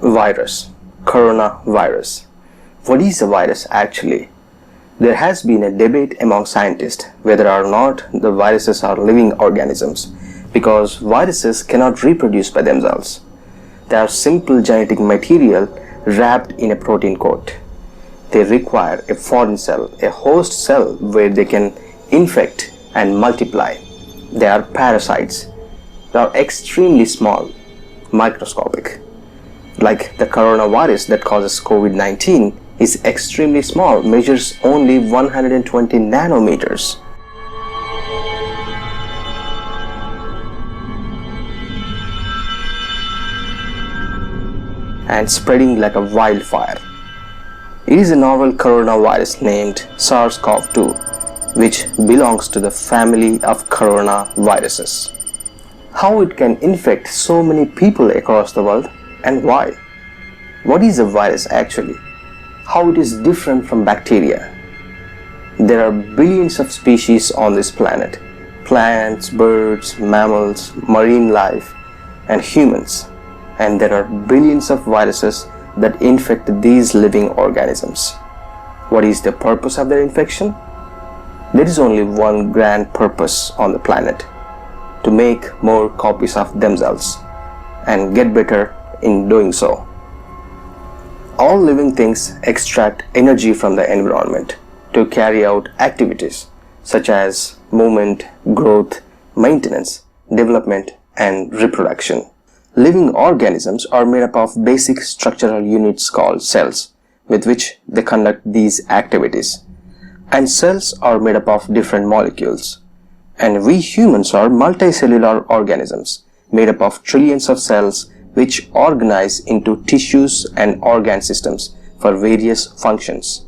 Virus, coronavirus. What is a virus actually? There has been a debate among scientists whether or not the viruses are living organisms, because viruses cannot reproduce by themselves. They are simple genetic material wrapped in a protein coat. They require a foreign cell, a host cell where they can infect and multiply. They are parasites. They are extremely small, microscopic. Like the coronavirus that causes COVID-19 is extremely small, measures only 120 nanometers. And spreading like a wildfire. It is a novel coronavirus named SARS-CoV-2, which belongs to the family of coronaviruses. How it can infect so many people across the world and why? What is a virus actually? How it is different from bacteria? There are billions of species on this planet: plants, birds, mammals, marine life, and humans. And there are billions of viruses that infect these living organisms. What is the purpose of their infection? There is only one grand purpose on the planet: to make more copies of themselves and get better in doing so. All living things extract energy from the environment to carry out activities such as movement, growth, maintenance, development, and reproduction. Living organisms are made up of basic structural units called cells, with which they conduct these activities. And cells are made up of different molecules. And we humans are multicellular organisms made up of trillions of cells which organize into tissues and organ systems for various functions.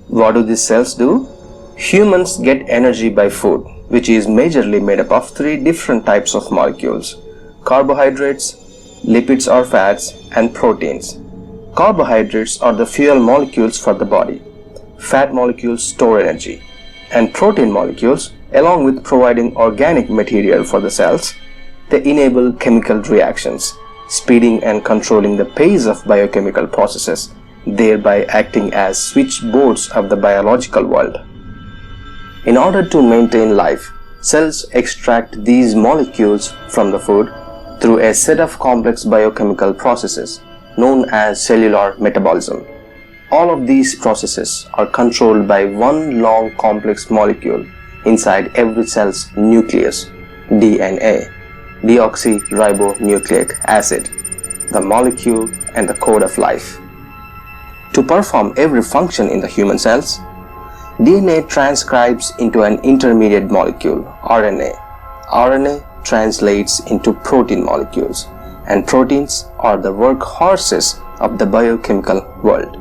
What do these cells do? Humans get energy by food, which is majorly made up of three different types of molecules: carbohydrates, lipids or fats, and proteins. Carbohydrates are the fuel molecules for the body. Fat molecules store energy, and protein molecules, along with providing organic material for the cells, they enable chemical reactions, speeding and controlling the pace of biochemical processes, thereby acting as switchboards of the biological world. In order to maintain life, cells extract these molecules from the food through a set of complex biochemical processes known as cellular metabolism. All of these processes are controlled by one long complex molecule inside every cell's nucleus, DNA, deoxyribonucleic acid, the molecule and the code of life. To perform every function in the human cells, DNA transcribes into an intermediate molecule, RNA. RNA translates into protein molecules, and proteins are the workhorses of the biochemical world.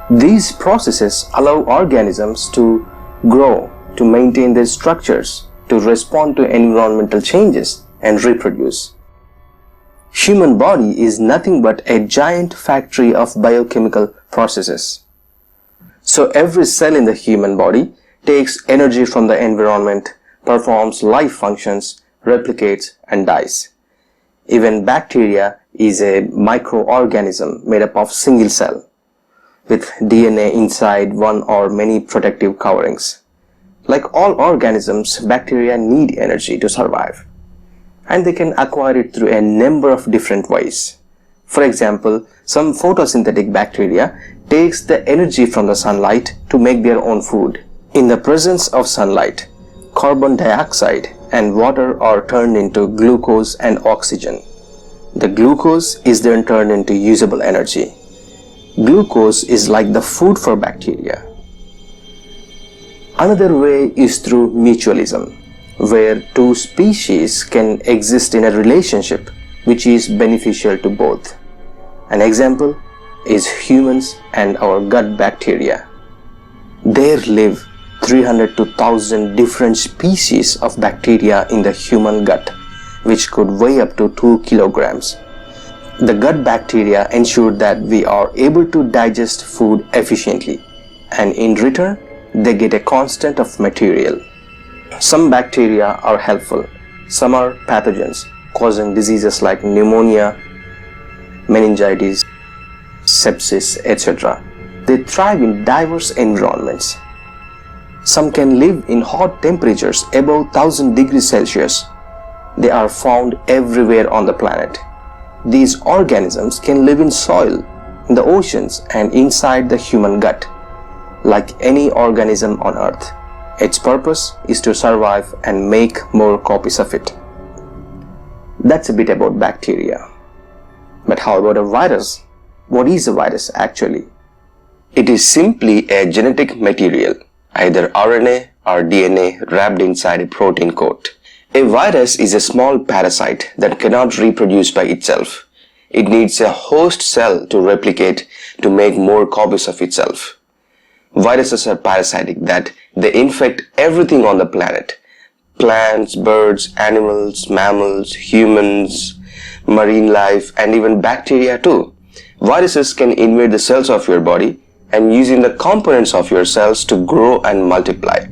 These processes allow organisms to grow, to maintain their structures, to respond to environmental changes, and reproduce. Human body is nothing but a giant factory of biochemical processes. So every cell in the human body takes energy from the environment, performs life functions, replicates, and dies. Even bacteria is a microorganism made up of single cell, with DNA inside one or many protective coverings. Like all organisms, bacteria need energy to survive, and they can acquire it through a number of different ways. For example, some photosynthetic bacteria takes the energy from the sunlight to make their own food. In the presence of sunlight, carbon dioxide and water are turned into glucose and oxygen. The glucose is then turned into usable energy. Glucose is like the food for bacteria. Another way is through mutualism, where two species can exist in a relationship which is beneficial to both. An example is humans and our gut bacteria. There live 300 to 1,000 different species of bacteria in the human gut, which could weigh up to 2 kilograms. The gut bacteria ensure that we are able to digest food efficiently, and in return, they get a constant of material. Some bacteria are helpful, some are pathogens, causing diseases like pneumonia, meningitis, sepsis, etc. They thrive in diverse environments. Some can live in hot temperatures above 1000 degrees Celsius. They are found everywhere on the planet. These organisms can live in soil, in the oceans, and inside the human gut. Like any organism on Earth, its purpose is to survive and make more copies of it. That's a bit about bacteria. But how about a virus? What is a virus actually? It is simply a genetic material, either RNA or DNA wrapped inside a protein coat. A virus is a small parasite that cannot reproduce by itself. It needs a host cell to replicate to make more copies of itself. Viruses are parasitic, that they infect everything on the planet. Plants, birds, animals, mammals, humans, marine life, and even bacteria too. Viruses can invade the cells of your body and using the components of your cells to grow and multiply.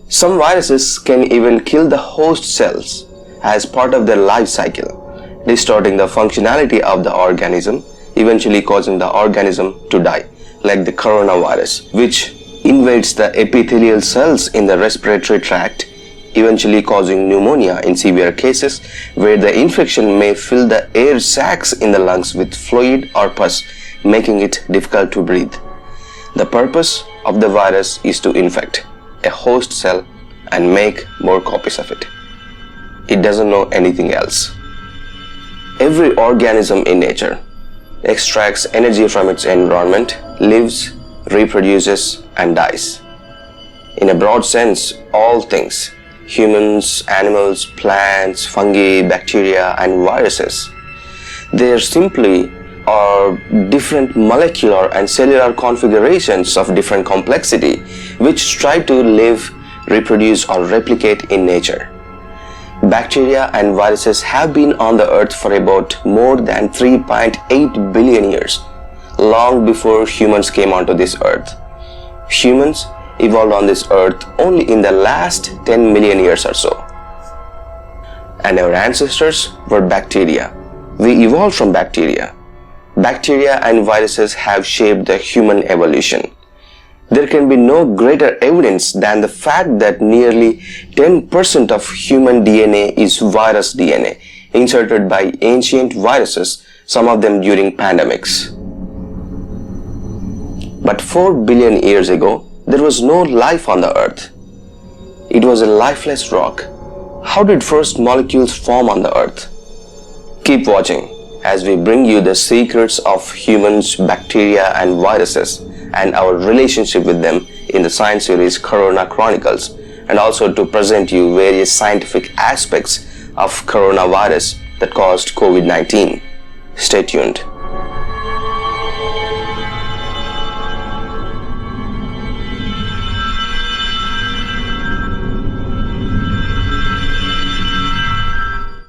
Some viruses can even kill the host cells as part of their life cycle, distorting the functionality of the organism, eventually causing the organism to die, like the coronavirus, which invades the epithelial cells in the respiratory tract, eventually causing pneumonia in severe cases where the infection may fill the air sacs in the lungs with fluid or pus, making it difficult to breathe. The purpose of the virus is to infect a host cell and make more copies of it. It doesn't know anything else. Every organism in nature extracts energy from its environment, lives, reproduces, and dies. In a broad sense, all things, humans, animals, plants, fungi, bacteria, and viruses, they are simply different molecular and cellular configurations of different complexity which strive to live, reproduce, or replicate in nature. Bacteria and viruses have been on the earth for about more than 3.8 billion years, long before humans came onto this earth. Humans evolved on this earth only in the last 10 million years or so. And our ancestors were bacteria. We evolved from bacteria. Bacteria and viruses have shaped the human evolution. There can be no greater evidence than the fact that nearly 10% of human DNA is virus DNA, inserted by ancient viruses, some of them during pandemics. But 4 billion years ago, there was no life on the earth. It was a lifeless rock. How did first molecules form on the earth? Keep watching as we bring you the secrets of humans, bacteria, and viruses, and our relationship with them in the science series Corona Chronicles, and also to present you various scientific aspects of coronavirus that caused COVID-19. Stay tuned.